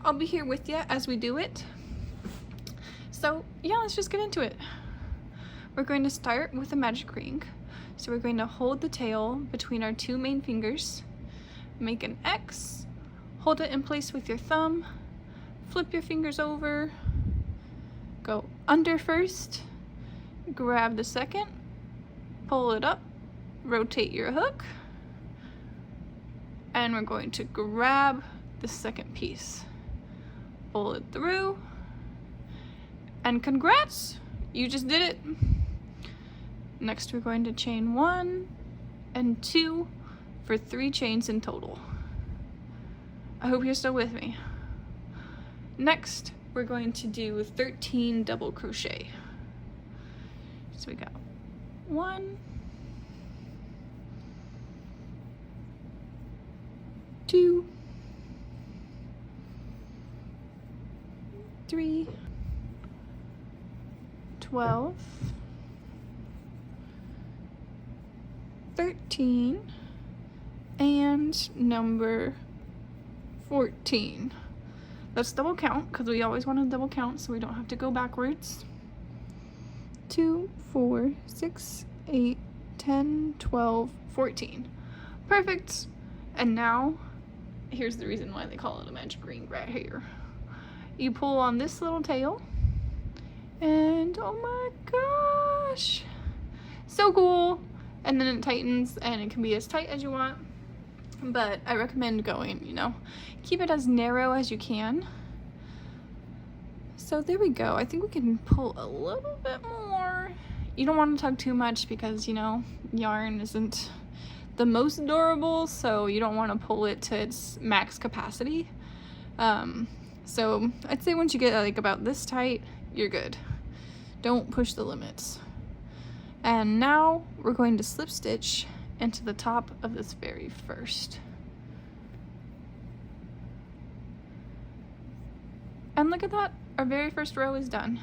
I'll be here with you as we do it. So yeah, let's just get into it. We're going to start with a magic ring. So we're going to hold the tail between our two main fingers, make an X, hold it in place with your thumb, flip your fingers over, go under first, grab the second, pull it up, rotate your hook, and we're going to grab the second piece, pull it through, and congrats, you just did it. Next we're going to chain 1 and 2 for 3 chains in total. I hope you're still with me. Next we're going to do 13 double crochet. So we got 1, 2, 3, 12, 13, and number 14. Let's double count because we always want to double count so we don't have to go backwards. 2, 4, 6, 8, 10, 12, 14. Perfect. And now, here's the reason why they call it a magic ring right here. You pull on this little tail, and oh my gosh, so cool. And then it tightens, and it can be as tight as you want, but I recommend going, keep it as narrow as you can. So there we go. I think we can pull a little bit more. You don't want to tug too much because, yarn isn't the most durable, so you don't want to pull it to its max capacity. So I'd say once you get like about this tight, you're good. Don't push the limits. And now we're going to slip stitch into the top of this very first. And look at that, our very first row is done.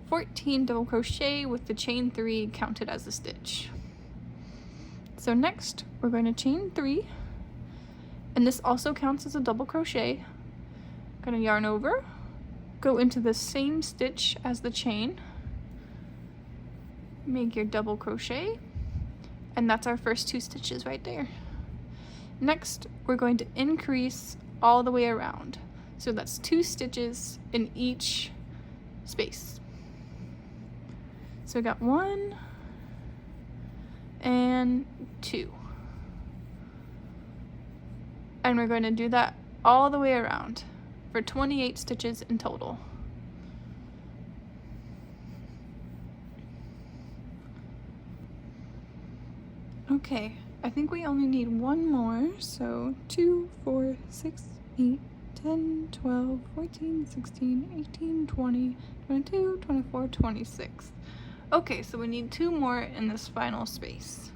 14 double crochet with the chain 3 counted as a stitch. So next we're going to chain 3, and this also counts as a double crochet. Gonna yarn over, go into the same stitch as the chain, make your double crochet, and that's our first 2 stitches right there. Next we're going to increase all the way around, so that's 2 stitches in each space. So we got 1 and 2, and we're going to do that all the way around for 28 stitches in total. Okay, I think we only need 1 more, so 2, 4, 6, 8, 10, 12, 14, 16, 18, 20, 22, 24, 26. Okay, so we need 2 more in this final space.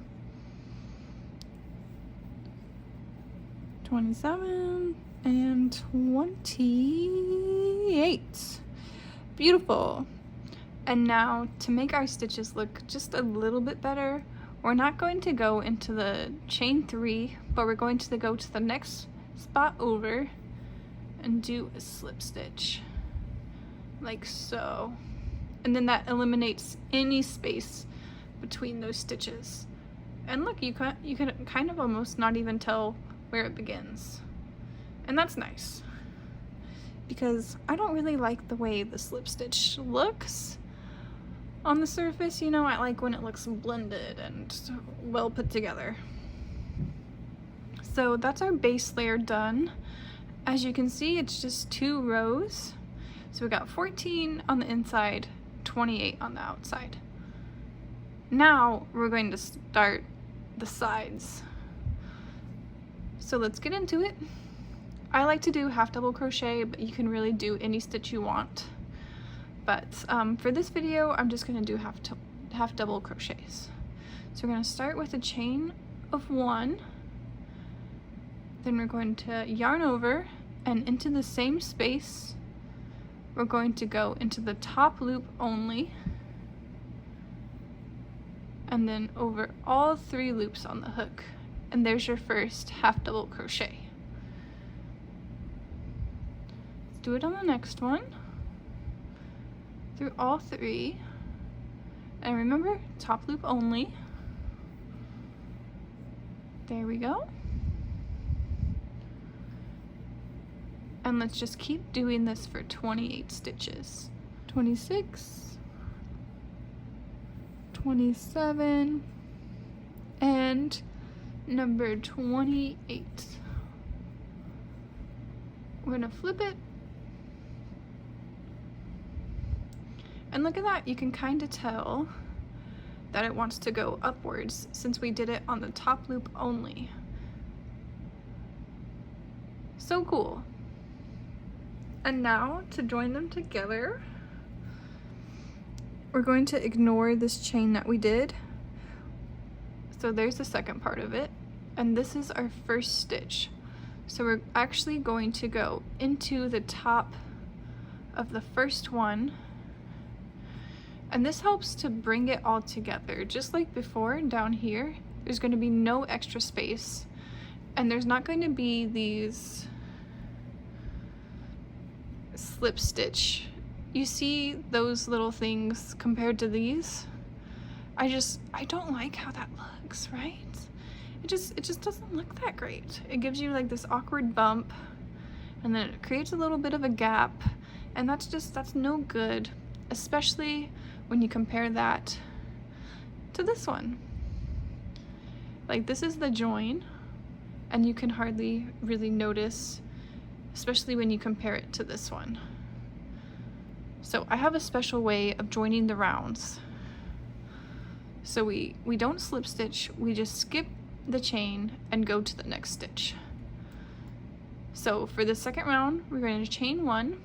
27 and 28. Beautiful. And now to make our stitches look just a little bit better, we're not going to go into the chain 3, but we're going to go to the next spot over and do a slip stitch like so. And then that eliminates any space between those stitches. And look, you can kind of almost not even tell where it begins. And that's nice, because I don't really like the way the slip stitch looks on the surface. I like when it looks blended and well put together. So that's our base layer done. As you can see, it's just 2 rows. So we got 14 on the inside, 28 on the outside. Now we're going to start the sides. So let's get into it. I like to do half double crochet, but you can really do any stitch you want. But for this video, I'm just going to do half double crochets. So we're going to start with a chain of 1. Then we're going to yarn over, and into the same space, we're going to go into the top loop only, and then over all 3 loops on the hook. And there's your first half double crochet. do it on the next one through all 3, and remember, top loop only. There we go. And let's just keep doing this for 28 stitches. 26, 27, and number 28. We're gonna flip it. And look at that, you can kind of tell that it wants to go upwards since we did it on the top loop only. So cool. And now to join them together, we're going to ignore this chain that we did. So there's the second part of it, and this is our first stitch. So we're actually going to go into the top of the first one, and this helps to bring it all together. Just like before, down here, there's going to be no extra space, and there's not going to be these slip stitch. You see those little things compared to these? I don't like how that looks, right? It just doesn't look that great. It gives you like this awkward bump, and then it creates a little bit of a gap, and that's no good, especially when you compare that to this one. Like, this is the join, and you can hardly really notice, especially when you compare it to this one. So I have a special way of joining the rounds. So we don't slip stitch, we just skip the chain and go to the next stitch. So for the second round, we're going to chain 1,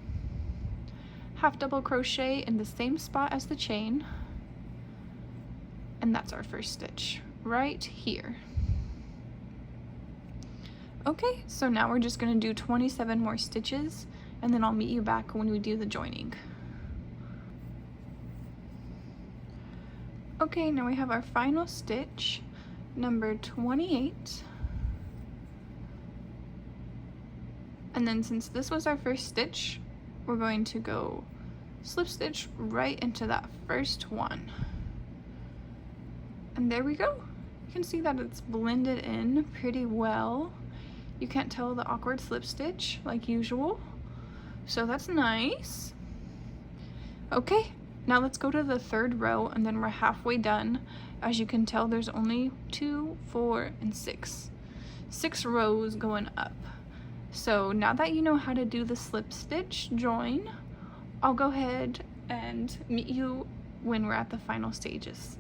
half double crochet in the same spot as the chain, and that's our first stitch right here. Okay, so now we're just going to do 27 more stitches, and then I'll meet you back when we do the joining. Okay, now we have our final stitch, number 28. And then since this was our first stitch, we're going to go slip stitch right into that first one. And there we go. You can see that it's blended in pretty well. You can't tell the awkward slip stitch like usual, so that's nice. Okay, now let's go to the third row, and then we're halfway done. As you can tell, there's only 2, 4, and 6 rows going up. So now that you know how to do the slip stitch join, I'll go ahead and meet you when we're at the final stages.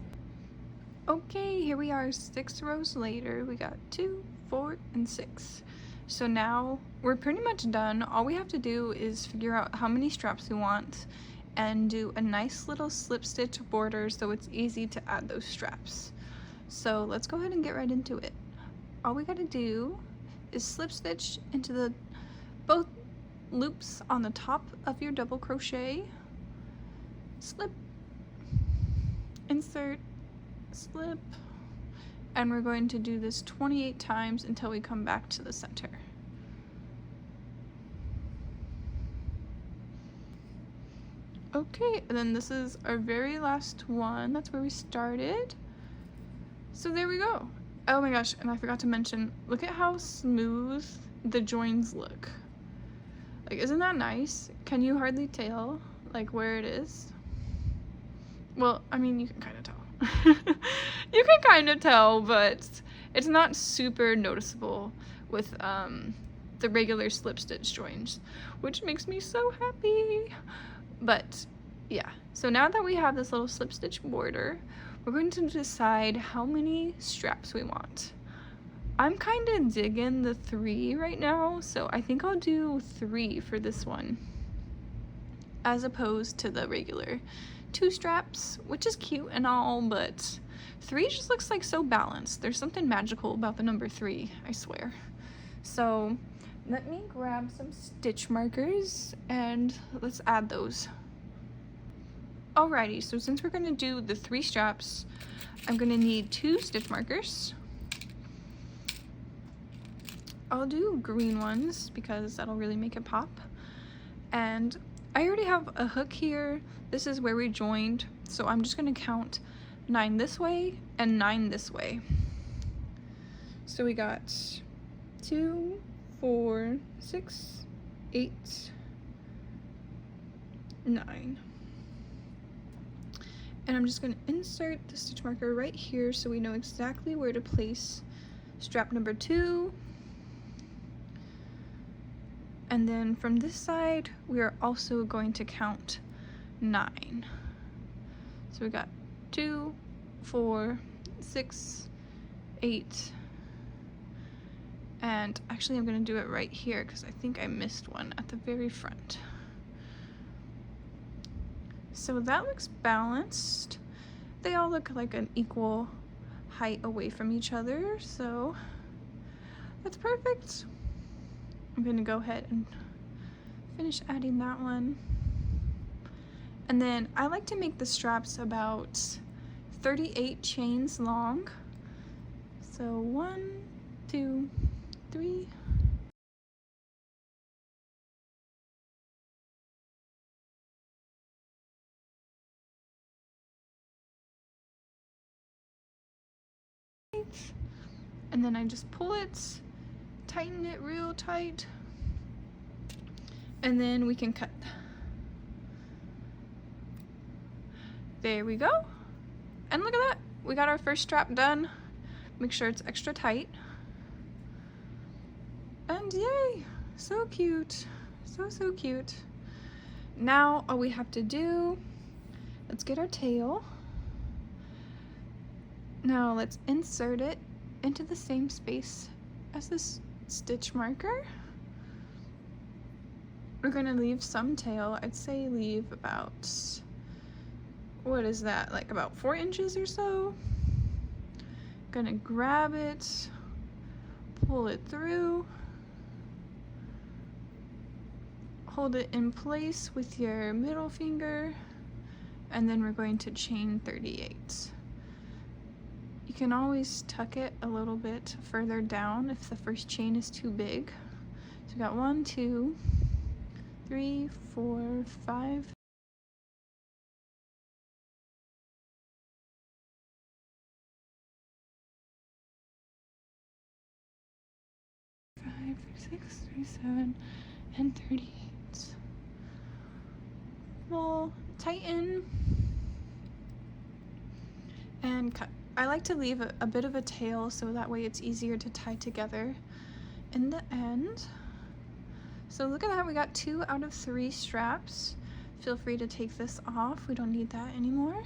Okay, here we are 6 rows later. We got 2, 4, and 6. So now we're pretty much done. All we have to do is figure out how many straps we want and do a nice little slip stitch border so it's easy to add those straps. So let's go ahead and get right into it. All we gotta do is slip stitch into both loops on the top of your double crochet, slip, insert, slip, and we're going to do this 28 times until we come back to the center. Okay, and then this is our very last one. That's where we started. So there we go. Oh my gosh, and I forgot to mention, look at how smooth the joins look. Like, isn't that nice? Can you hardly tell, like, where it is? Well, I mean, you can kind of tell. You can kind of tell, but it's not super noticeable with the regular slip stitch joins, which makes me so happy. But yeah, so now that we have this little slip stitch border, we're going to decide how many straps we want. I'm kind of digging the 3 right now, so I think I'll do 3 for this one, as opposed to the regular 2 straps, which is cute and all, but 3 just looks like so balanced. There's something magical about the number 3, I swear. So let me grab some stitch markers and let's add those. Alrighty, so since we're going to do the 3 straps, I'm going to need 2 stitch markers. I'll do green ones because that'll really make it pop. And I already have a hook here. This is where we joined, so I'm just gonna count 9 this way and 9 this way. So we got 2, 4, 6, 8, 9. And I'm just gonna insert the stitch marker right here so we know exactly where to place strap number 2. And then from this side, we are also going to count 9. So we got 2, 4, 6, 8, and actually I'm gonna do it right here because I think I missed one at the very front. So that looks balanced. They all look like an equal height away from each other, so that's perfect. I'm gonna go ahead and finish adding that one. And then I like to make the straps about 38 chains long. So 1, 2, 3. And then I just pull it, tighten it real tight, and then we can cut. There we go. And look at that, we got our first strap done. Make sure it's extra tight. And yay, so cute, so cute. Now all we have to do, let's get our tail. Now let's insert it into the same space as this stitch marker. We're gonna leave some tail. I'd say leave about, what is that, like about 4 inches or so. Gonna grab it, pull it through, hold it in place with your middle finger, and then we're going to chain 38. You can always tuck it a little bit further down if the first chain is too big. So we got 1, 2, 3, 4, 5. 5, 6, 37, and 38. We'll tighten and cut. I like to leave a bit of a tail so that way it's easier to tie together in the end. So look at that, we got 2 out of 3 straps. Feel free to take this off, we don't need that anymore.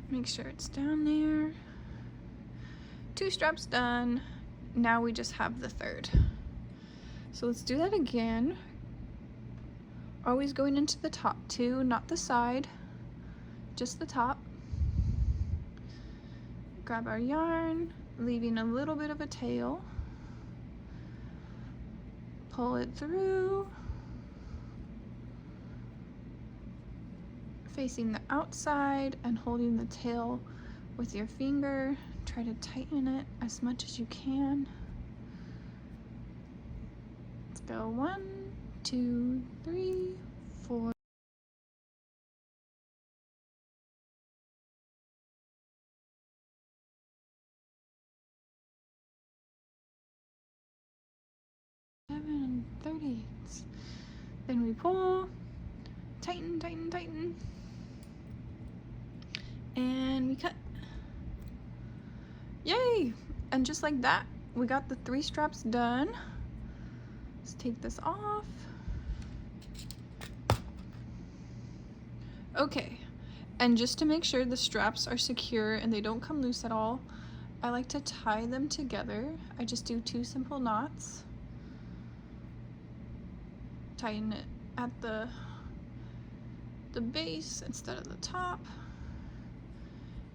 Make sure it's down there. 2 straps done. Now we just have the 3rd. So let's do that again. Always going into the top 2, not the side, just the top. Grab our yarn, leaving a little bit of a tail. Pull it through, facing the outside and holding the tail with your finger. Try to tighten it as much as you can. Let's go 1, 2, 3, 4. And 38. Then we pull, tighten, tighten, tighten, and we cut. Yay! And just like that, we got the 3 straps done. Let's take this off. Okay, and just to make sure the straps are secure and they don't come loose at all, I like to tie them together. I just do 2 simple knots. Tighten it at the base instead of the top.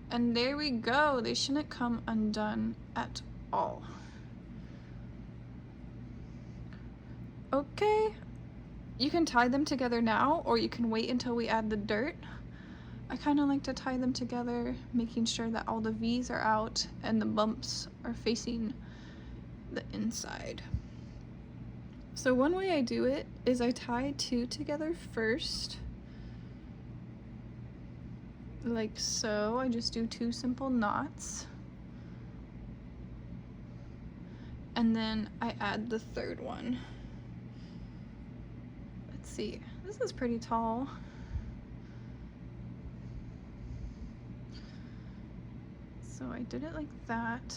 And there we go. They shouldn't come undone at all. Okay, you can tie them together now, or you can wait until we add the dirt. I kind of like to tie them together, making sure that all the V's are out and the bumps are facing the inside. So one way I do it is I tie 2 together first, like so. I just do 2 simple knots, and then I add the 3rd one. Let's see, this is pretty tall. So I did it like that,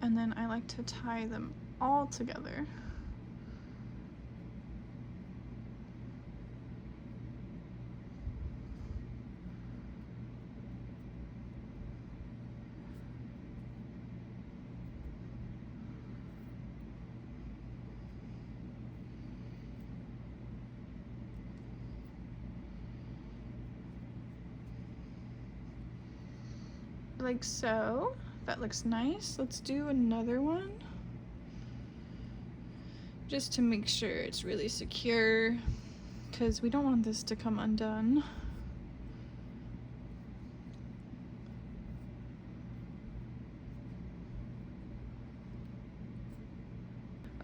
and then I like to tie them all together. Like so. That looks nice. Let's do another one, just to make sure it's really secure, because we don't want this to come undone.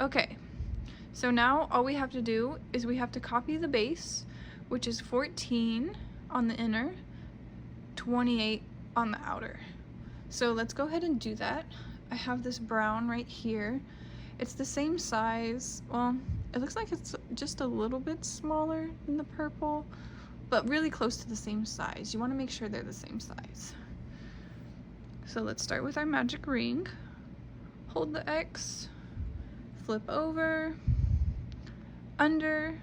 Okay, so now all we have to do is we have to copy the base, which is 14 on the inner, 28 on the outer. So let's go ahead and do that. I have this brown right here. It's the same size. Well, it looks like it's just a little bit smaller than the purple, but really close to the same size. You want to make sure they're the same size. So let's start with our magic ring. Hold the X, flip over, under,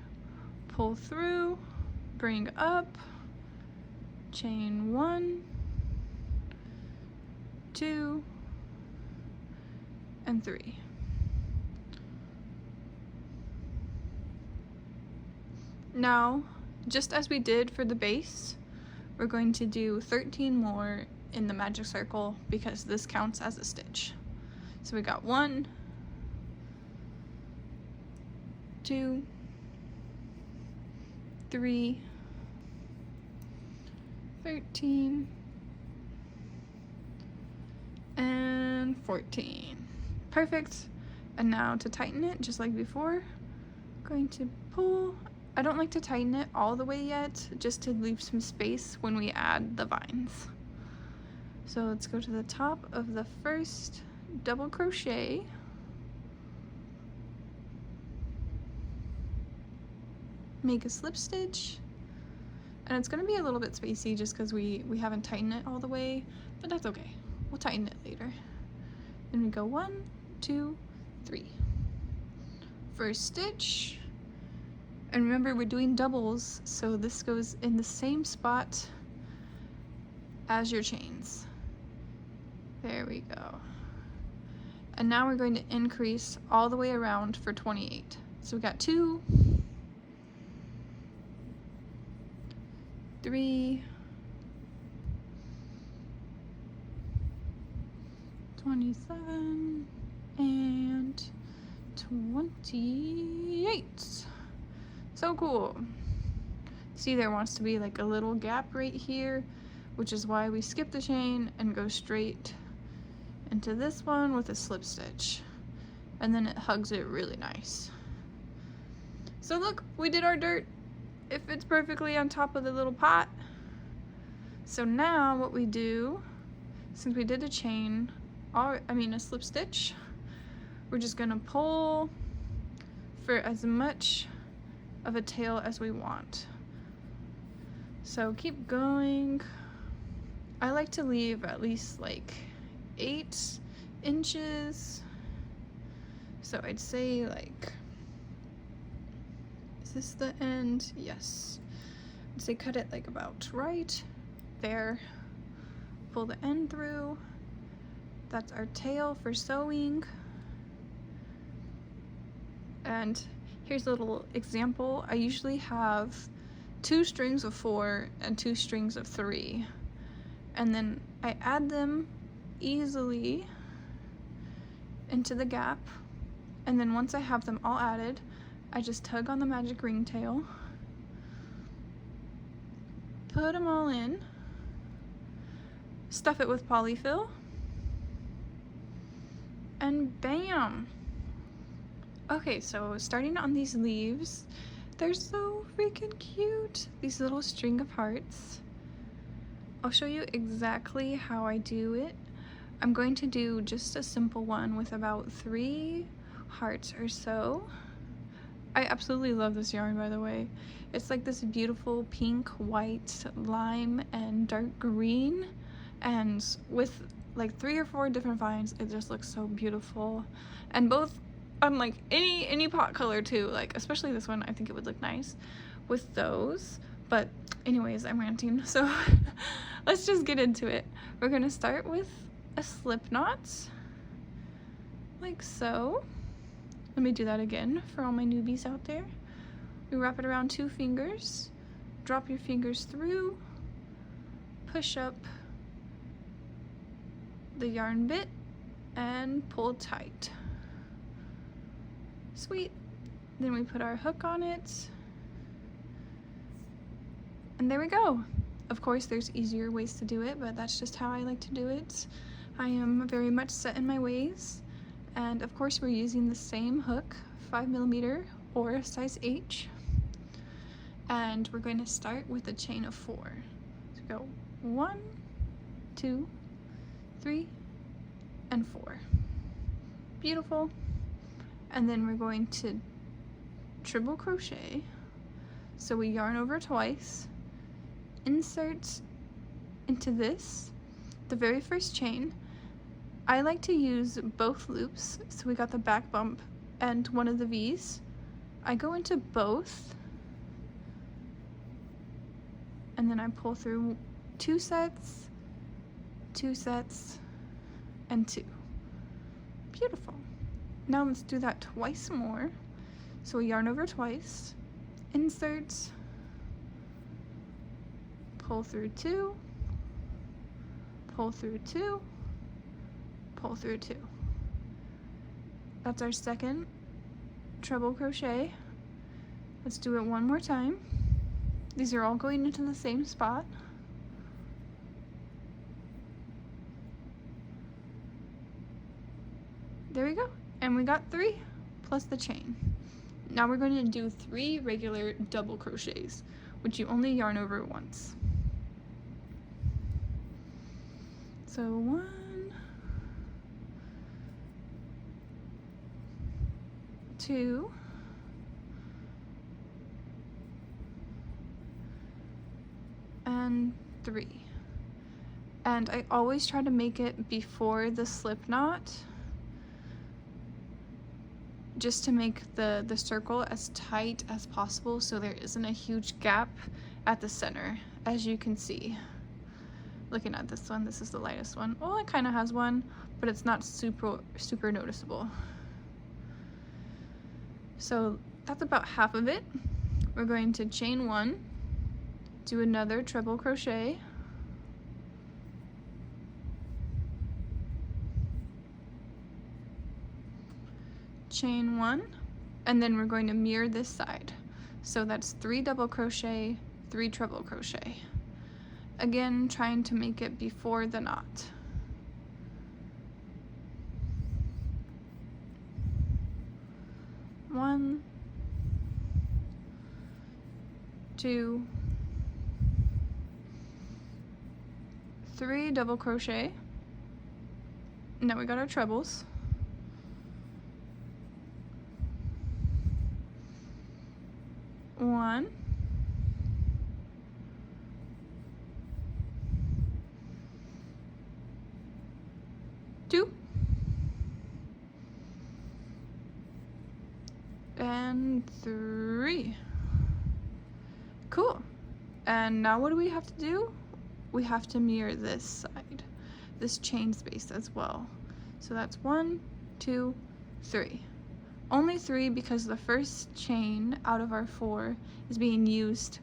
pull through, bring up, chain 1, 2, and 3. Now, just as we did for the base, we're going to do 13 more in the magic circle because this counts as a stitch. So we got 1, 2, 3, 13, and 14. Perfect. And now to tighten it, just like before, going to pull. I don't like to tighten it all the way yet, just to leave some space when we add the vines. So let's go to the top of the first double crochet. Make a slip stitch. And it's gonna be a little bit spacey just because we haven't tightened it all the way, but that's okay. We'll tighten it later. Then we go 1, 2, 3. First stitch. And remember, we're doing doubles, so this goes in the same spot as your chains. There we go. And now we're going to increase all the way around for 28. So we got 2, 3, 27, and 28. So cool. See, there wants to be like a little gap right here, which is why we skip the chain and go straight into this one with a slip stitch. And then it hugs it really nice. So look, we did our dirt. It fits perfectly on top of the little pot. So now what we do, since we did a chain, a slip stitch, we're just gonna pull for as much of a tail as we want. So keep going. I like to leave at least like 8 inches. So I'd say like, is this the end? Yes. I'd say cut it like about right there. Pull the end through. That's our tail for sewing. And here's a little example. I usually have 2 strings of 4 and 2 strings of 3. And then I add them easily into the gap. And then once I have them all added, I just tug on the magic ring tail, put them all in, stuff it with polyfill, and bam! Okay, so starting on these leaves, they're so freaking cute. These little string of hearts. I'll show you exactly how I do it. I'm going to do just a simple one with about 3 hearts or so. I absolutely love this yarn, by the way. It's like this beautiful pink, white, lime, and dark green, and with like 3 or 4 different vines, it just looks so beautiful. And both on like any pot color too, like especially this one, I think it would look nice with those. But anyways, I'm ranting, so let's just get into it. We're gonna start with a slip knot, like so. Let me do that again for all my newbies out there. We wrap it around 2 fingers, drop your fingers through, push up the yarn bit, and pull tight. Sweet. Then we put our hook on it, and there we go. Of course, there's easier ways to do it, but that's just how I like to do it. I am very much set in my ways. And of course, we're using the same hook, 5mm or size H. And we're going to start with a chain of 4. So go 1, 2, 3, and 4. Beautiful. And then we're going to triple crochet. So we yarn over twice, insert into this, the very first chain. I like to use both loops, so we got the back bump and one of the V's. I go into both, and then I pull through 2 sets, 2 sets, and 2. Beautiful. Now let's do that twice more. So we yarn over twice, insert, pull through 2, pull through 2, pull through 2. That's our second treble crochet. Let's do it one more time. These are all going into the same spot. There we go. And we got 3 plus the chain. Now we're going to do 3 regular double crochets, which you only yarn over once. So 1, 2, and 3. And I always try to make it before the slip knot, just to make the circle as tight as possible so there isn't a huge gap at the center. As you can see, looking at this one, this is the lightest one. Well, it kind of has one, but it's not super noticeable. So that's about half of it. We're going to chain 1, do another treble crochet, chain 1, and then we're going to mirror this side. So that's 3 double crochet, 3 treble crochet. Again, trying to make it before the knot. One, 2, 3 double crochet. Now we got our trebles. 1, 2, and 3. Cool. And now what do we have to do? We have to mirror this side, this chain space as well. So that's 1, 2, 3. Only 3 because the first chain out of our 4 is being used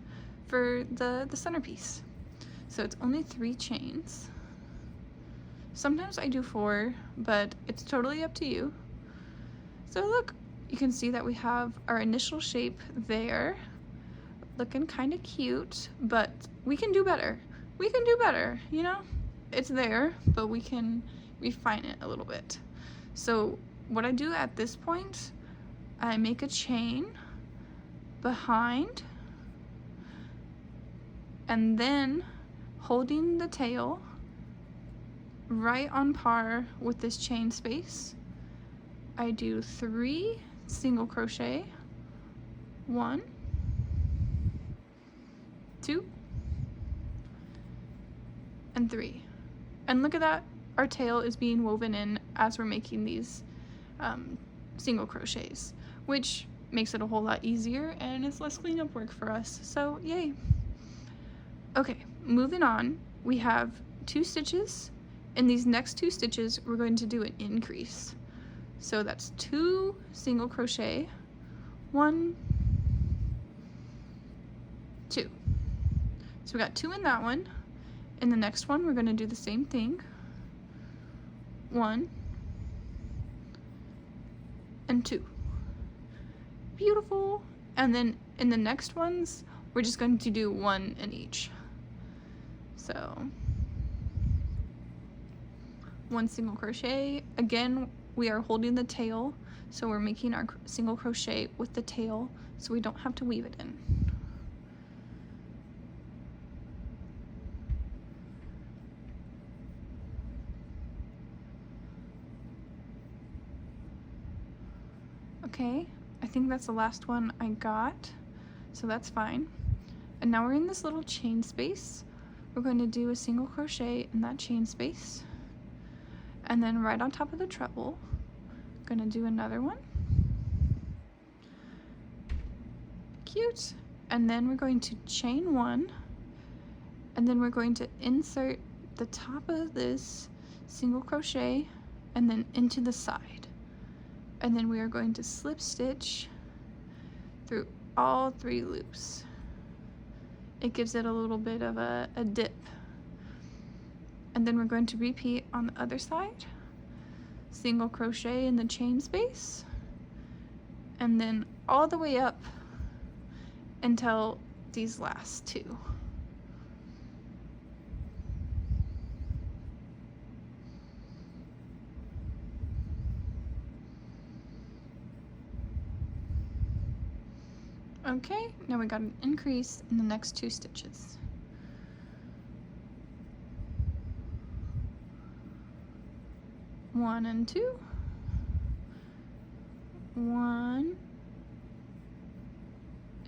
for the centerpiece. So it's only 3 chains. Sometimes I do 4, but it's totally up to you. So look, you can see that we have our initial shape there, looking kind of cute, but we can do better. We can do better, you know? It's there, but we can refine it a little bit. So what I do at this point, I make a chain behind, and then holding the tail right on par with this chain space, I do 3 single crochet, 1, 2, and 3. And look at that, our tail is being woven in as we're making these single crochets, which makes it a whole lot easier and it's less cleanup work for us, so yay. Okay, moving on, we have 2 stitches. In these next 2 stitches, we're going to do an increase. So that's 2 single crochet, 1, 2. So we got 2 in that one. In the next one, we're going to do the same thing. 1 and 2. Beautiful. And then in the next ones, we're just going to do 1 in each. So 1 single crochet. Again, we are holding the tail, so we're making our single crochet with the tail so we don't have to weave it in. Okay, I think that's the last one I got, so that's fine. And now we're in this little chain space. We're going to do a single crochet in that chain space, and then right on top of the treble, gonna do another one. Cute. And then we're going to chain 1, and then we're going to insert the top of this single crochet and then into the side. And then we are going to slip stitch through all 3 loops. It gives it a little bit of a dip. And then we're going to repeat on the other side. Single crochet in the chain space, and then all the way up until these last 2. Okay, now we got an increase in the next 2 stitches. One and 2, 1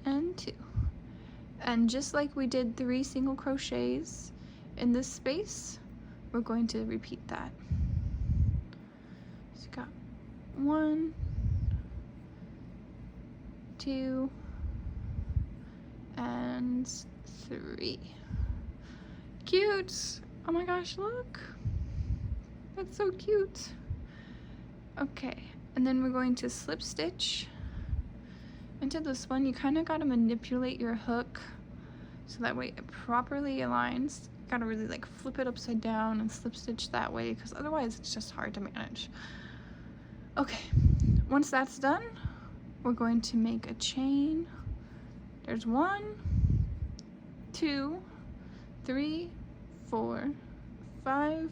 and 2. And just like we did 3 single crochets in this space, we're going to repeat that. So you got 1, 2, and 3. Cute! Oh my gosh, look! That's so cute. Okay, and then we're going to slip stitch into this one. You kind of got to manipulate your hook so that way it properly aligns. You got to really like flip it upside down and slip stitch that way, because otherwise it's just hard to manage. Okay, once that's done, we're going to make a chain. There's 1, 2, 3, 4, 5,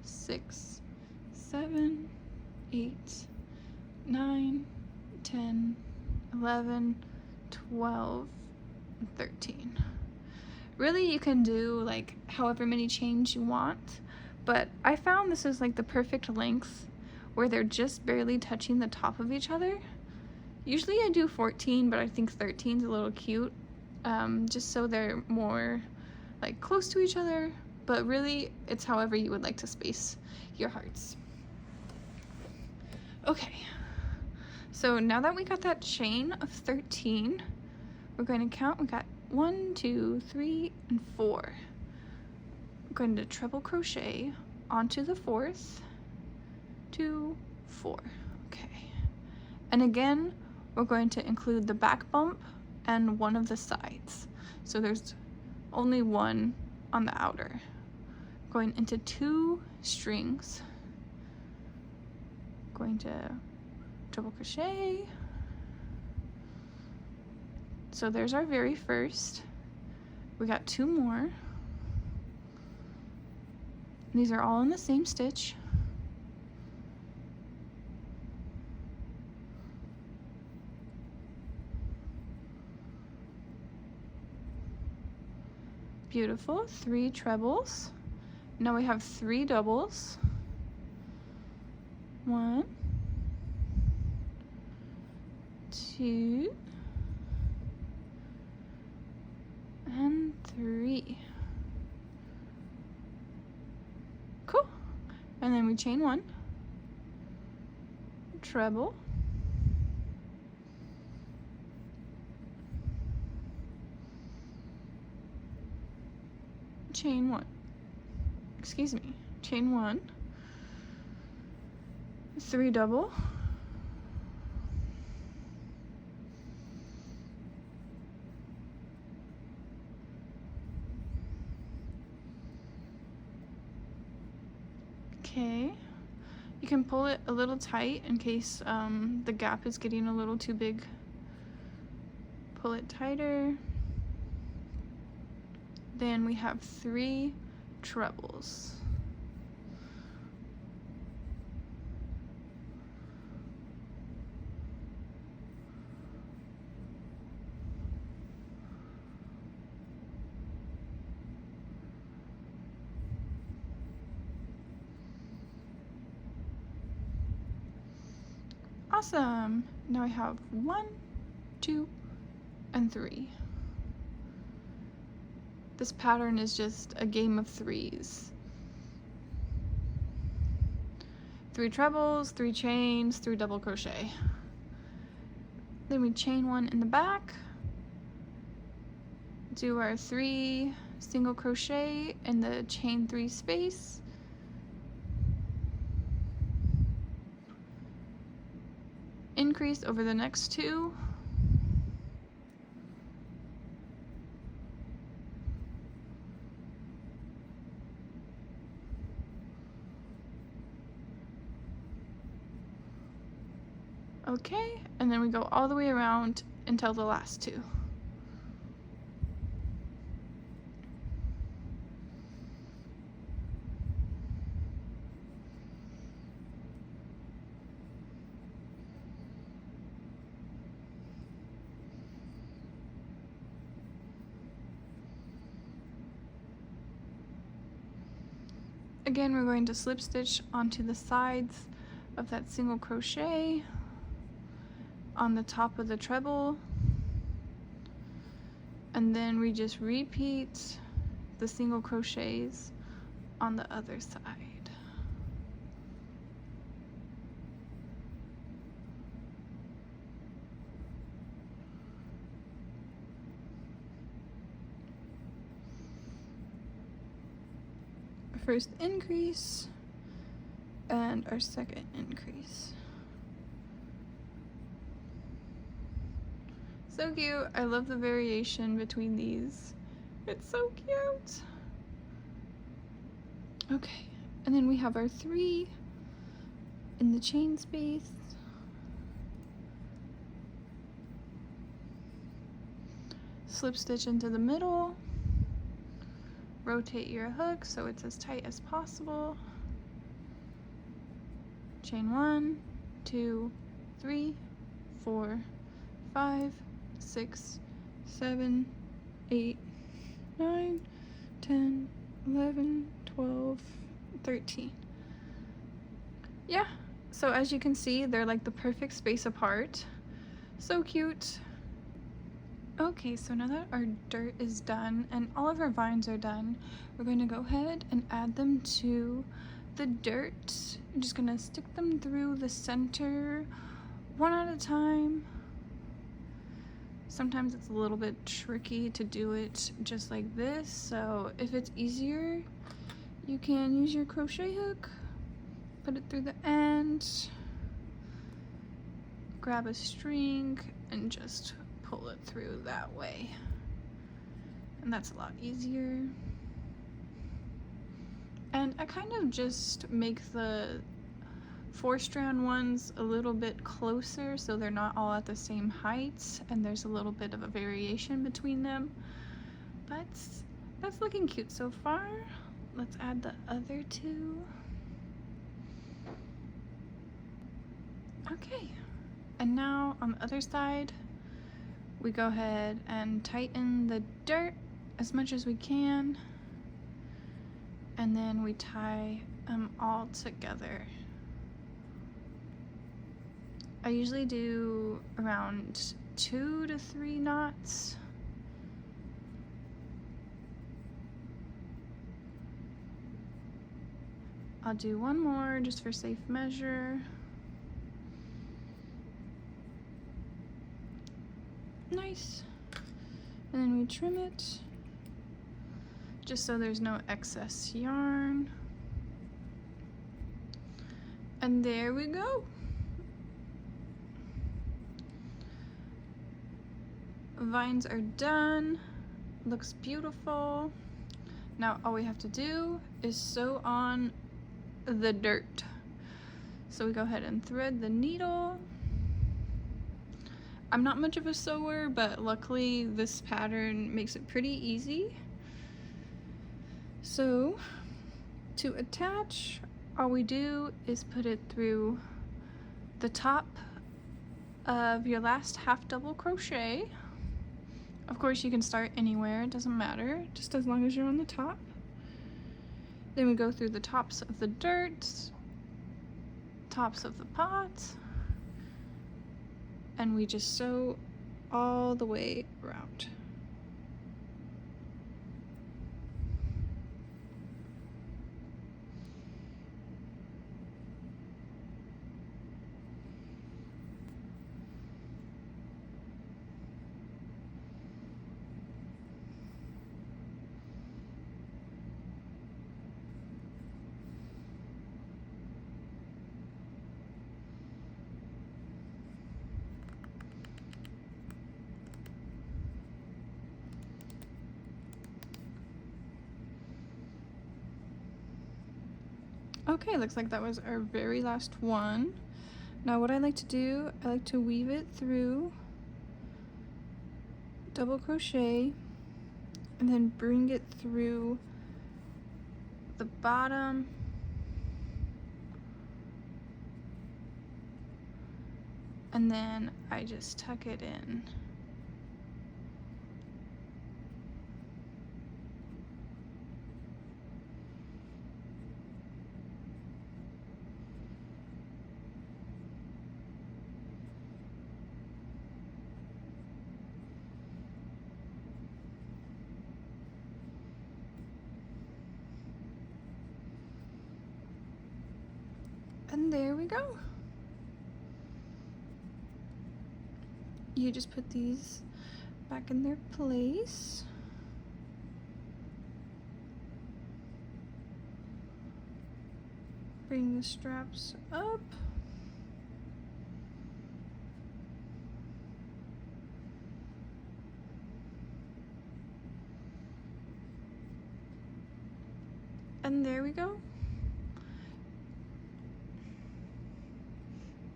6, 7, 8, 9, 10, 11, 12, 13. Really, you can do like however many chains you want, but I found this is like the perfect length where they're just barely touching the top of each other. Usually I do 14, but I think 13 is a little cute, just so they're more like close to each other, but really it's however you would like to space your hearts. Okay, so now that we got that chain of 13, we're going to count. We got 1, 2, 3, and 4. We're going to treble crochet onto the 4th, 2, 4. Okay, and again, we're going to include the back bump and one of the sides. So there's only one on the outer. Going into 2 strings. Going to treble crochet. So there's our very first. We got 2 more. These are all in the same stitch. Beautiful. 3 trebles. Now we have 3 doubles. 1, 2, and 3. Cool. And then we chain 1, treble, chain 1, excuse me, chain 1, 3 double, okay. You can pull it a little tight in case the gap is getting a little too big. Pull it tighter. Then we have 3 trebles. Awesome. Now I have 1, 2, and 3. This pattern is just a game of 3s. 3 trebles, 3 chains, 3 double crochet. Then we chain 1 in the back, do our 3 single crochet in the chain 3 space, increase over the next 2, okay, and then we go all the way around until the last 2. Again, we're going to slip stitch onto the sides of that single crochet on the top of the treble, and then we just repeat the single crochets on the other side. First increase and our second increase. So cute. I love the variation between these. It's so cute. Okay, and then we have our 3 in the chain space. Slip stitch into the middle. Rotate your hook so it's as tight as possible. Chain 1, 2, 3, 4, 5, 6, 7, 8, 9, 10, 11, 12, 13. Yeah, so as you can see, they're like the perfect space apart. So cute. Okay, so now that our dirt is done and all of our vines are done, we're going to go ahead and add them to the dirt. I'm just gonna stick them through the center one at a time. Sometimes it's a little bit tricky to do it just like this, so if it's easier, you can use your crochet hook, put it through the end, grab a string, and just pull it through that way. And that's a lot easier. And I kind of just make the 4-strand ones a little bit closer so they're not all at the same height and there's a little bit of a variation between them. But that's looking cute so far. Let's add the other 2. Okay, and now on the other side, we go ahead and tighten the dirt as much as we can, and then we tie them all together. I usually do around 2 to 3 knots. I'll do one more just for safe measure. Nice. And then we trim it just so there's no excess yarn. And there we go. Vines are done. Looks beautiful. Now all we have to do is sew on the dirt. So we go ahead and thread the needle. I'm not much of a sewer, but luckily this pattern makes it pretty easy. So to attach, all we do is put it through the top of your last half double crochet. Of course you can start anywhere, it doesn't matter, just as long as you're on the top. Then we go through the tops of the dirt, tops of the pots, and we just sew all the way around. Okay, looks like that was our very last one. Now what I like to do, I like to weave it through, double crochet, and then bring it through the bottom, and then I just tuck it in. And there we go. You just put these back in their place. Bring the straps up. And there we go.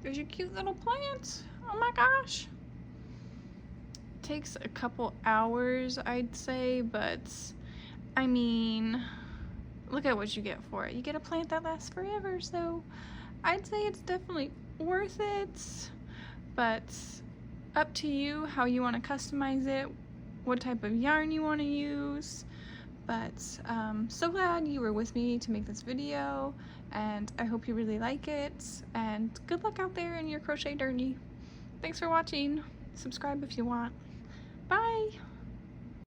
There's your cute little plants. Oh my gosh. Takes a couple hours, I'd say, but I mean, look at what you get for it. You get a plant that lasts forever, so I'd say it's definitely worth it, but up to you how you want to customize it, what type of yarn you want to use. But so glad you were with me to make this video, and I hope you really like it, and good luck out there in your crochet journey. Thanks for watching. Subscribe if you want. Bye!